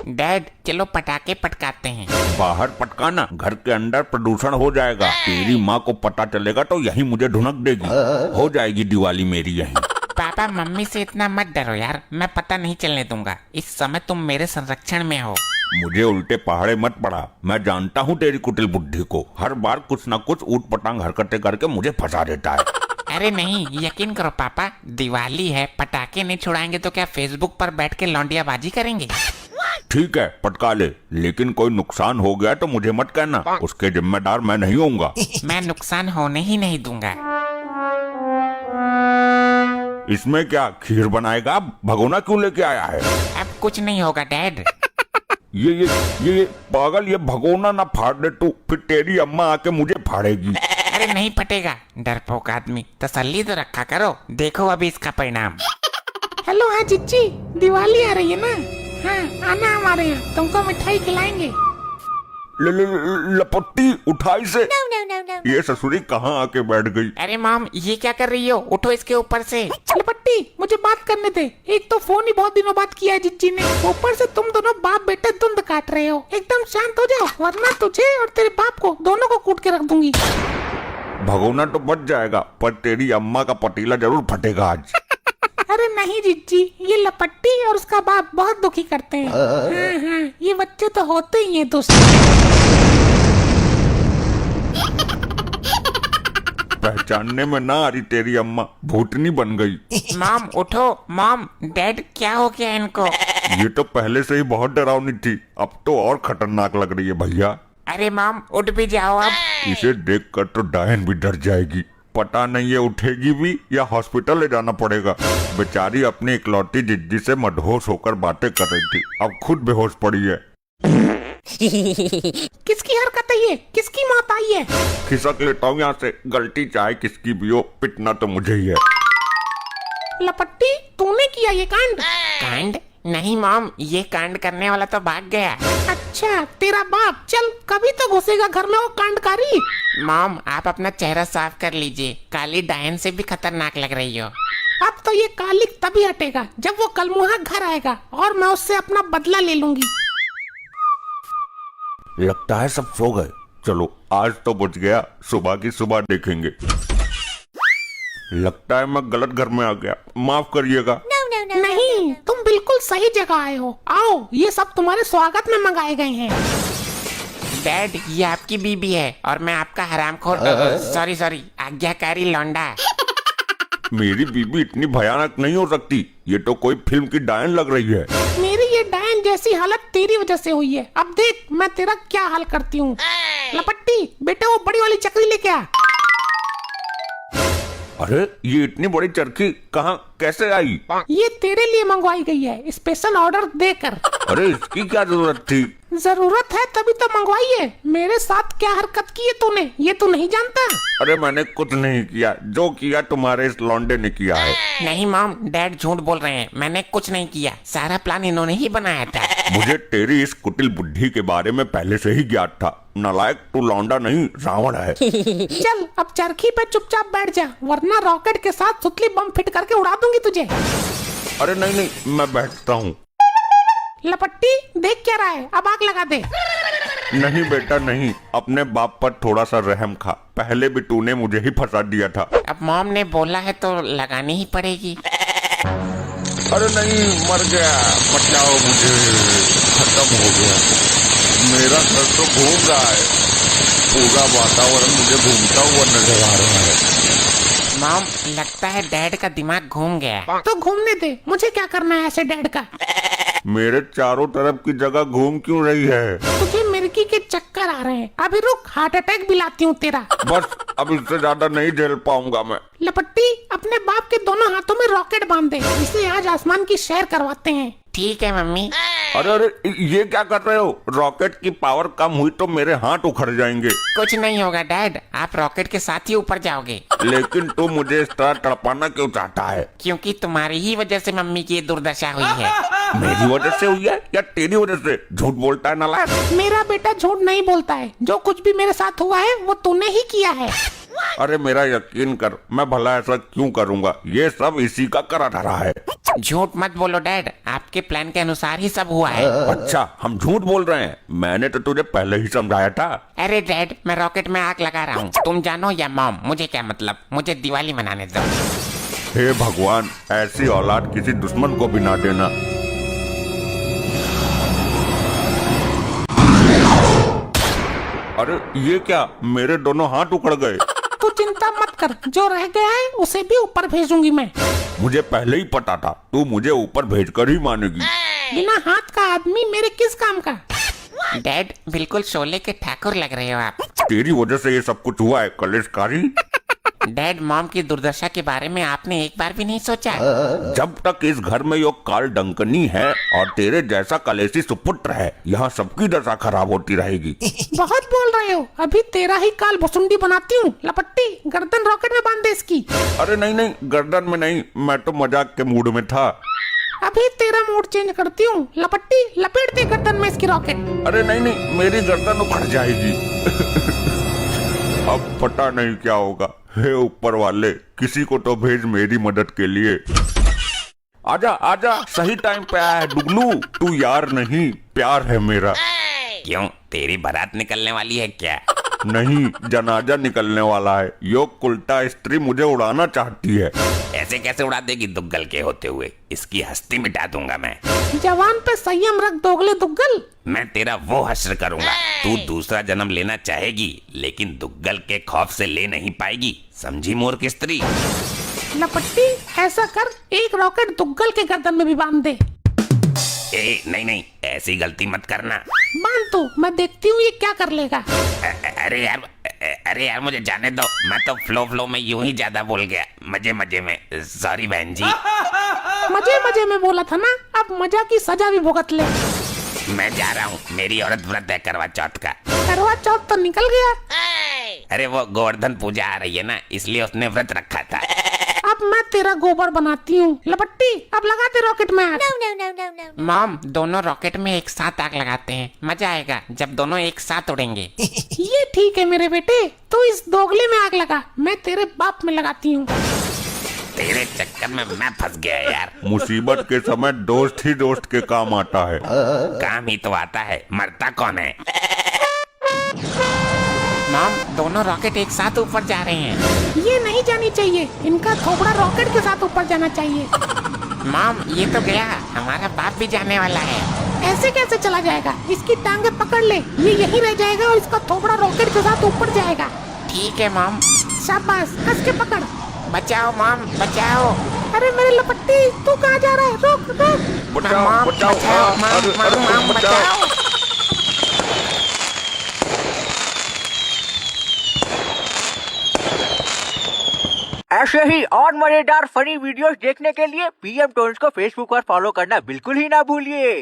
Dad चलो पटाखे पटकाते हैं। बाहर पटकाना, घर के अंदर प्रदूषण हो जाएगा। तेरी माँ को पता चलेगा तो यही मुझे ढुनक देगी। हो जाएगी दिवाली मेरी यही। पापा मम्मी से इतना मत डरो यार, मैं पता नहीं चलने दूंगा। इस समय तुम मेरे संरक्षण में हो। मुझे उल्टे पहाड़े मत पड़ा, मैं जानता हूँ तेरी कुटिल बुद्धि को। हर बार कुछ न कुछ ऊट पटांग हरकतें करके मुझे फंसा देता है। अरे नहीं, यकीन करो पापा, दिवाली है, पटाखे नहीं छुड़ाएंगे तो क्या फेसबुक पर बैठ के लौंडियाबाजी करेंगे? ठीक है पटका ले, लेकिन कोई नुकसान हो गया तो मुझे मत कहना, उसके जिम्मेदार मैं नहीं होऊंगा। मैं नुकसान होने ही नहीं दूंगा। इसमें क्या खीर बनाएगा? भगोना क्यों लेके आया है? अब कुछ नहीं होगा डैड। ये पागल, ये भगोना ना फाड़ दे तू, फिर तेरी अम्मा आके मुझे फाड़ेगी। अरे नहीं फटेगा, डरपोक आदमी, तसल्ली तो रखा करो, देखो अभी इसका परिणाम। हेलो हाँ चिच्ची, दिवाली आ रही है ना? हाँ आना हमारे यहाँ, तुमको मिठाई खिलाएंगे। लपट्टी उठाई से। ये ससुरी कहाँ आके बैठ गई? अरे मॉम ये क्या कर रही हो, उठो इसके ऊपर से। लपट्टी मुझे बात करने दे, एक तो फोन ही बहुत दिनों बाद किया है जिज्जी ने, ऊपर से तुम दोनों बाप बेटे धुंध काट रहे हो। एकदम शांत हो जाओ वरना तुझे और तेरे बाप को दोनों को कूट के रख दूंगी। भगोना तो बच जाएगा पर तेरी अम्मा का पतीला जरूर फटेगा आज। अरे नहीं जिज्जी, ये लपट्टी और उसका बाप बहुत दुखी करते हैं। हाँ, ये बच्चे तो होते ही हैं दोस्त। पहचानने में ना आ रही तेरी अम्मा, भूतनी बन गई। मॉम उठो, मॉम डैड क्या हो गया इनको? ये तो पहले से ही बहुत डरावनी थी, अब तो और खतरनाक लग रही है भैया। अरे मॉम उठ भी जाओ अब। इसे देखकर तो डायन भी डर जाएगी, पता नहीं ये उठेगी भी या हॉस्पिटल ले जाना पड़ेगा। बेचारी अपनी इकलौती जिद्दी से मदहोश होकर बातें कर रही थी, अब खुद बेहोश पड़ी है। किसकी हरकत है ये? किसकी मौत आई है? खिसक लेता हूँ यहाँ से, गलती चाहे किसकी भी हो, पिटना तो मुझे ही है। लपट्टी तूने किया ये कांड? कांड? नहीं मॉम, ये कांड करने वाला तो भाग गया। अच्छा तेरा बाप, चल कभी तो घुसेगा घर में वो कांडकारी। मॉम आप अपना चेहरा साफ कर लीजिए, काली डायन से भी खतरनाक लग रही हो। अब तो ये कालिक तभी हटेगा जब वो कलमुहा घर आएगा और मैं उससे अपना बदला ले लूंगी। लगता है सब सो गए, चलो आज तो बच गया, सुबह की सुबह देखेंगे। लगता है मैं गलत घर में आ गया, माफ करिएगा। नहीं तुम बिल्कुल सही जगह आए हो, आओ ये सब तुम्हारे स्वागत में मंगाए गए हैं। डैड ये आपकी बीबी है और मैं आपका हरामखोर सॉरी आज्ञाकारी लौंडा। मेरी बीबी इतनी भयानक नहीं हो सकती, ये तो कोई फिल्म की डायन लग रही है। मेरी ये डायन जैसी हालत तेरी वजह से हुई है, अब देख मैं तेरा क्या हाल करती हूँ। लपट्टी बेटे वो बड़ी वाली चक्री लेके आ। अरे ये इतनी बड़ी चरखी कहाँ कैसे आई? ये तेरे लिए मंगवाई गई है स्पेशल ऑर्डर देकर। अरे इसकी क्या जरूरत थी? जरूरत है तभी तो मंगवाई है। मेरे साथ क्या हरकत की है तूने, ये तू नहीं जानता? अरे मैंने कुछ नहीं किया, जो किया तुम्हारे इस लौंडे ने किया है। नहीं मॉम डैड झूठ बोल रहे हैं, मैंने कुछ नहीं किया, सारा प्लान इन्होंने ही बनाया था। मुझे तेरी इस कुटिल बुद्धि के बारे में पहले से ही ज्ञात था, नालायक तू लौंडा नहीं रावण है। चल अब चरखी पे चुपचाप बैठ जा वरना रॉकेट के साथ सुतली बम फिट करके उड़ा दूंगी तुझे। अरे नहीं मैं बैठता हूँ। लपट्टी देख क्या रहा है, अब आग लगा दे। नहीं बेटा नहीं, अपने बाप पर थोड़ा सा रहम खा, पहले भी तूने मुझे ही फंसा दिया था। अब मॉम ने बोला है तो लगानी ही पड़ेगी। अरे नहीं मर गया, बचाओ मुझे, खत्म हो गया। मेरा सर तो घूम रहा है, पूरा वातावरण मुझे घूमता हुआ नजर आ रहा है। मॉम लगता है डैड का दिमाग घूम गया। तो घूमने दे, मुझे क्या करना है ऐसे डैड का। मेरे चारों तरफ की जगह घूम क्यों रही है? तुझे मिर्गी के चक्कर आ रहे हैं, अभी रुक हार्ट अटैक भी लाती हूँ तेरा। बस अब इससे ज्यादा नहीं झेल पाऊंगा मैं। लपट्टी अपने बाप के दोनों हाथों में रॉकेट बांध दे, इसे आज आसमान की सैर करवाते हैं। ठीक है मम्मी। अरे अरे ये क्या कर रहे हो? रॉकेट की पावर कम हुई तो मेरे हाथ उखड़ जाएंगे। कुछ नहीं होगा डैड, आप रॉकेट के साथ ही ऊपर जाओगे। लेकिन तू मुझे इस तरह तड़पाना क्यों चाहता है? क्योंकि तुम्हारी ही वजह से मम्मी की ये दुर्दशा हुई है। मेरी वजह से हुई है या तेरी वजह से? झूठ बोलता है नालायक। मेरा बेटा झूठ नहीं बोलता है, जो कुछ भी मेरे साथ हुआ है वो तूने ही किया है। अरे मेरा यकीन कर, मैं भला ऐसा क्यों करूंगा? ये सब इसी का करा धरा है। झूठ मत बोलो डैड, आपके प्लान के अनुसार ही सब हुआ है। अच्छा, हम झूठ बोल रहे हैं? मैंने तो तुझे पहले ही समझाया था। अरे डैड, मैं रॉकेट में आग लगा रहा हूँ, तुम जानो या मॉम, मुझे क्या मतलब, मुझे दिवाली मनाने दो। हे भगवान, ऐसी औलाद किसी दुश्मन को भी ना देना। अरे ये क्या, मेरे दोनों हाथ उखड़ गए। तू चिंता मत कर, जो रह गया है उसे भी ऊपर भेजूंगी मैं। मुझे पहले ही पता था तू मुझे ऊपर भेजकर ही मानेगी। बिना हाथ का आदमी मेरे किस काम का। डैड, बिल्कुल शोले के ठाकुर लग रहे हो आप। तेरी वजह से ये सब कुछ हुआ है कलेशकारी। डैड, मॉम की दुर्दशा के बारे में आपने एक बार भी नहीं सोचा? जब तक इस घर में यो काल डंकनी है और तेरे जैसा कलेशी सुपुत्र है, यहाँ सबकी दशा खराब होती रहेगी। बहुत बोल रहे हो, अभी तेरा ही काल भुसुंडी बनाती हूँ। लपट्टी, गर्दन रॉकेट में बांध दे इसकी। अरे नहीं नहीं, गर्दन में नहीं, मैं तो मजाक के मूड में था। अभी तेरा मूड चेंज करती हूँ। लपट्टी, लपेट दे गर्दन में इसकी रॉकेट। अरे नहीं नहीं, मेरी गर्दन उखड़ जाएगी। अब पता नहीं क्या होगा। हे ऊपर वाले, किसी को तो भेज मेरी मदद के लिए। आजा आजा, सही टाइम पे आया है डुगलू। तू यार नहीं, प्यार है मेरा। क्यों, तेरी बारात निकलने वाली है क्या? नहीं, जनाजा निकलने वाला है। यो उल्टा स्त्री मुझे उड़ाना चाहती है। ऐसे कैसे उड़ा देगी दुग्गल के होते हुए? इसकी हस्ती मिटा दूंगा मैं। जवान पे संयम रख दोगले दुग्गल। मैं तेरा वो हश्र करूंगा। तू दूसरा जन्म लेना चाहेगी, लेकिन दुग्गल के खौफ से ले नहीं पाएगी, समझी मूर्ख स्त्री? लपट्टी, ऐसा कर, एक रॉकेट दुग्गल के गर्दन में भी बांध दे। नहीं नहीं, ऐसी गलती मत करना। बांध तो, मैं देखती हूँ ये क्या कर लेगा। अरे यार मुझे जाने दो, मैं तो फ्लो में यूं ही ज्यादा बोल गया, मजे मजे में। सॉरी बहन जी। मजे मजे में बोला था ना, अब मजा की सजा भी भुगत ले। मैं जा रहा हूँ, मेरी औरत व्रत है करवा चौथ का। करवा चौथ तो निकल गया। अरे वो गोवर्धन पूजा आ रही है ना, इसलिए उसने व्रत रखा था। अब मैं तेरा गोबर बनाती हूँ। लपट्टी, अब लगा दे रॉकेट में आग। No. मॉम, दोनों रॉकेट में एक साथ आग लगाते हैं, मजा आएगा जब दोनों एक साथ उड़ेंगे। ये ठीक है मेरे बेटे, तू इस दोगले में आग लगा, मैं तेरे बाप में लगाती हूँ। तेरे चक्कर में मैं फंस गया यार। मुसीबत के समय दोस्त ही दोस्त के काम आता है। काम ही तो आता है, मरता कौन है? मॉम, दोनों रॉकेट एक साथ ऊपर जा रहे हैं। ये नहीं जानी चाहिए, इनका थोबड़ा रॉकेट के साथ ऊपर जाना चाहिए। मॉम, ये तो गया, हमारा बाप भी जाने वाला है। ऐसे कैसे चला जाएगा? इसकी टांगे पकड़ ले, ये यहीं रह जाएगा और इसका थोबड़ा रॉकेट के साथ ऊपर जाएगा। ठीक है मॉम। शाबाश, कस के पकड़। बचाओ मॉम, बचाओ। अरे मेरे लपट्टी, तू कहाँ जा रहा है? रोक रोक। बचाओ बचाओ, मॉम, बचाओ। ऐसे ही और मजेदार फनी वीडियोस देखने के लिए पीएम टोन्स को फेसबुक पर फॉलो करना बिल्कुल ही ना भूलिए।